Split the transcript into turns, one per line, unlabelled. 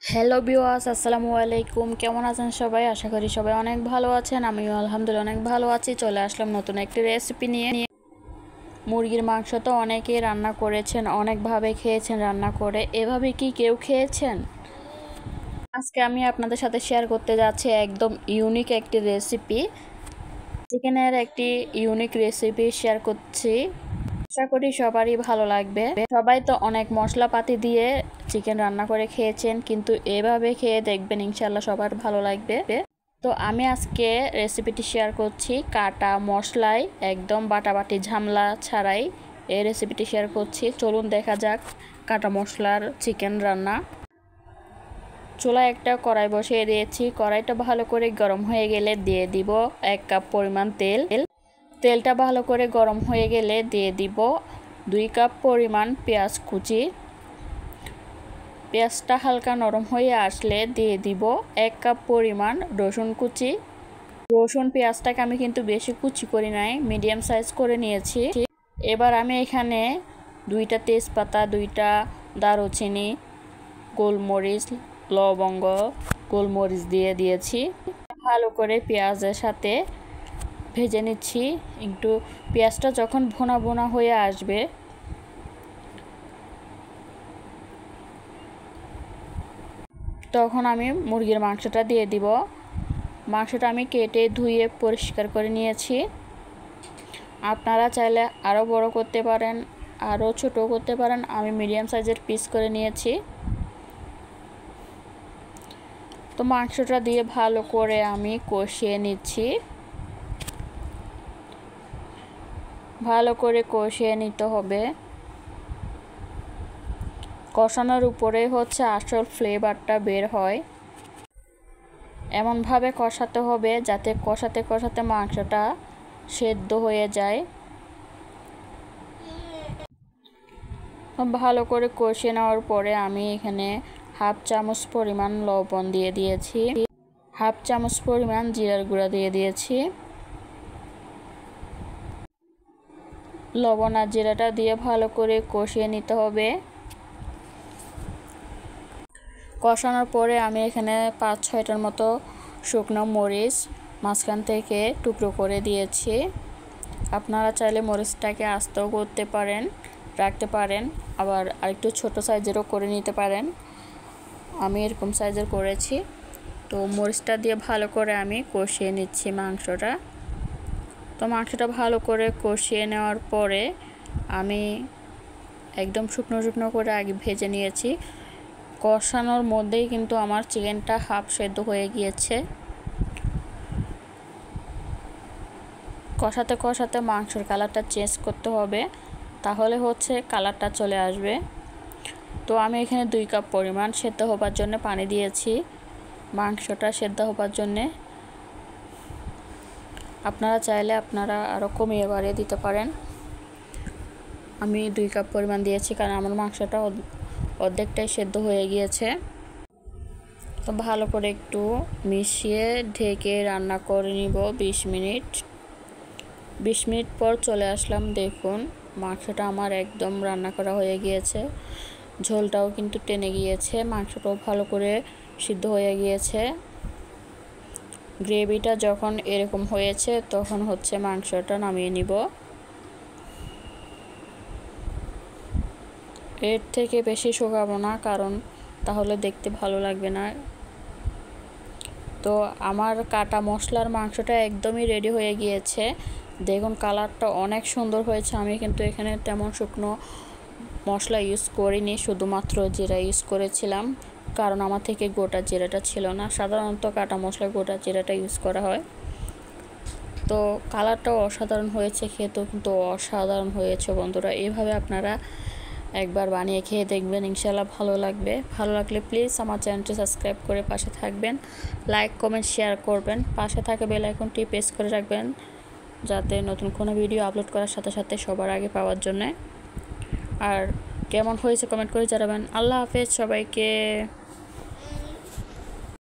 Hello viewers, আসসালামু আলাইকুম। কেমন আছেন সবাই? আশা করি সবাই অনেক ভালো আছেন। আমিও আলহামদুলিল্লাহ অনেক ভালো আছি। চলে আসলাম নতুন একটি রেসিপি নিয়ে। মুরগির মাংস তো অনেকেই রান্না করেছেন, অনেকভাবে খেয়েছেন রান্না করে। এভাবে কি কেউ খেয়েছেন? আজকে আমি আপনাদের সাথে শেয়ার করতে যাচ্ছি একদম ইউনিক একটি রেসিপি। চিকেনের একটি ইউনিক রেসিপি শেয়ার করছি। আশা করি সবারই ভালো লাগবে। সবাই তো অনেক মশলাপাতি দিয়ে চিকেন রান্না করে খেয়েছেন, কিন্তু এভাবে খেয়ে দেখবেন ইনশাল্লাহ সবার ভালো লাগবে। তো আমি আজকে রেসিপিটি শেয়ার করছি কাটা মশলায়, একদম বাটাবাটি ঝামেলা ছাড়াই এই রেসিপিটি শেয়ার করছি। চলুন দেখা যাক কাটা মশলার চিকেন রান্না। চুলায় একটা কড়াই বসিয়ে দিয়েছি। কড়াইটা ভালো করে গরম হয়ে গেলে দিয়ে দিব 1 কাপ পরিমাণ তেল। তেলটা ভালো করে গরম হয়ে গেলে দিয়ে দিব 2 কাপ পরিমাণ পেঁয়াজ কুচি। পেঁয়াজটা হালকা নরম হয়ে আসলে দিয়ে দিব 1 কাপ পরিমাণ রসুন কুচি। রসুন পেঁয়াজটাকে আমি কিন্তু বেশি কুচি করি নাই, মিডিয়াম সাইজ করে নিয়েছি। এবার আমি এখানে 2টা তেজপাতা, 2টা দারুচিনি, গোলমরিচ, লবঙ্গ, গোলমরিচ দিয়ে দিয়েছি। ভালো করে পেঁয়াজের সাথে ভেজে নিচ্ছি। একটু পেঁয়াজটা যখন ভুনা ভুনা হয়ে আসবে তখন আমি মুরগির মাংসটা দিয়ে দিব। মাংসটা আমি কেটে ধুয়ে পরিষ্কার করে নিয়েছি। আপনারা চাইলে আরও বড় করতে পারেন, আরও ছোট করতে পারেন। আমি মিডিয়াম সাইজের পিস করে নিয়েছি। তো মাংসটা দিয়ে ভালো করে আমি কষিয়ে নিচ্ছি। ভালো করে কষিয়ে নিতে হবে। কষানোর উপরে হচ্ছে আসল ফ্লেভারটা বের হয়। এমনভাবে কষাতে হবে যাতে কষাতে কষাতে মাংসটা সেদ্ধ হয়ে যায়। ভালো করে কষিয়ে নেওয়ার পরে আমি এখানে হাফ চামচ পরিমাণ লবণ দিয়ে দিয়েছি, হাফ চামচ পরিমাণ জিরার গুঁড়া দিয়ে দিয়েছি। লবণ আর জিরাটা দিয়ে ভালো করে কষিয়ে নিতে হবে। কষানোর পরে আমি এখানে 5-6টার মতো শুকনো মরিচ মাঝখান থেকে টুকরো করে দিয়েছি। আপনারা চাইলে মরিচটাকে আস্তেও করতে পারেন, রাখতে পারেন, আবার আরেকটু ছোট সাইজেরও করে নিতে পারেন। আমি এরকম সাইজের করেছি। তো মরিচটা দিয়ে ভালো করে আমি কষিয়ে নিচ্ছি মাংসটা। তো মাংসটা ভালো করে কষিয়ে নেওয়ার পরে আমি একদম শুকনো শুকনো করে আগে ভেজে নিয়েছি। কষানোর মধ্যেই কিন্তু আমার চিকেনটা হাফ সেদ্ধ হয়ে গিয়েছে। কষাতে কষাতে মাংসের কালারটা চেঞ্জ করতে হবে, তাহলে হচ্ছে কালারটা চলে আসবে। তো আমি এখানে 2 কাপ পরিমাণ সেদ্ধ হবার জন্য পানি দিয়েছি, মাংসটা সেদ্ধ হবার জন্যে। আপনারা চাইলে আপনারা আরও কমিয়ে বাড়িয়ে দিতে পারেন। আমি 2 কাপ পরিমাণ দিয়েছি কারণ আমার মাংসটা অর্ধেকটাই সেদ্ধ হয়ে গিয়েছে। তো ভালো করে একটু মিশিয়ে ঢেকে রান্না করে নিব 20 মিনিট। 20 মিনিট পর চলে আসলাম। দেখুন মাংসটা আমার একদম রান্না করা হয়ে গিয়েছে। ঝোলটাও কিন্তু টেনে গিয়েছে, মাংসটাও ভালো করে সিদ্ধ হয়ে গিয়েছে। গ্রেভিটা যখন এরকম হয়েছে তখন হচ্ছে মাংসটা নামিয়ে নিব। এর থেকে বেশি শুকাবো না, কারণ তাহলে দেখতে ভালো লাগবে না। তো আমার কাটা মশলার মাংসটা একদমই রেডি হয়ে গিয়েছে। দেখুন কালারটা অনেক সুন্দর হয়েছে। আমি কিন্তু এখানে তেমন শুকনো মশলা ইউজ করিনি, শুধুমাত্র জিরা ইউজ করেছিলাম, কারণ আমার থেকে গোটা জিরাটা ছিল না। সাধারণত কাটা মশলা গোটা জিরাটা ইউজ করা হয়। তো কালারটাও অসাধারণ হয়েছে, খেতেও কিন্তু অসাধারণ হয়েছে। বন্ধুরা এভাবে আপনারা একবার বানিয়ে খেয়ে দেখবেন, ইনশাল্লাহ ভালো লাগবে। ভালো লাগলে প্লিজ আমার চ্যানেলটি সাবস্ক্রাইব করে পাশে থাকবেন, লাইক কমেন্ট শেয়ার করবেন, পাশে থাকা বেল আইকনটি প্রেস করে রাখবেন যাতে নতুন কোনো ভিডিও আপলোড করার সাথে সাথে সবার আগে পাওয়ার জন্যে। আর কেমন হয়েছে কমেন্ট করে জানাবেন। আল্লাহ হাফেজ সবাইকে।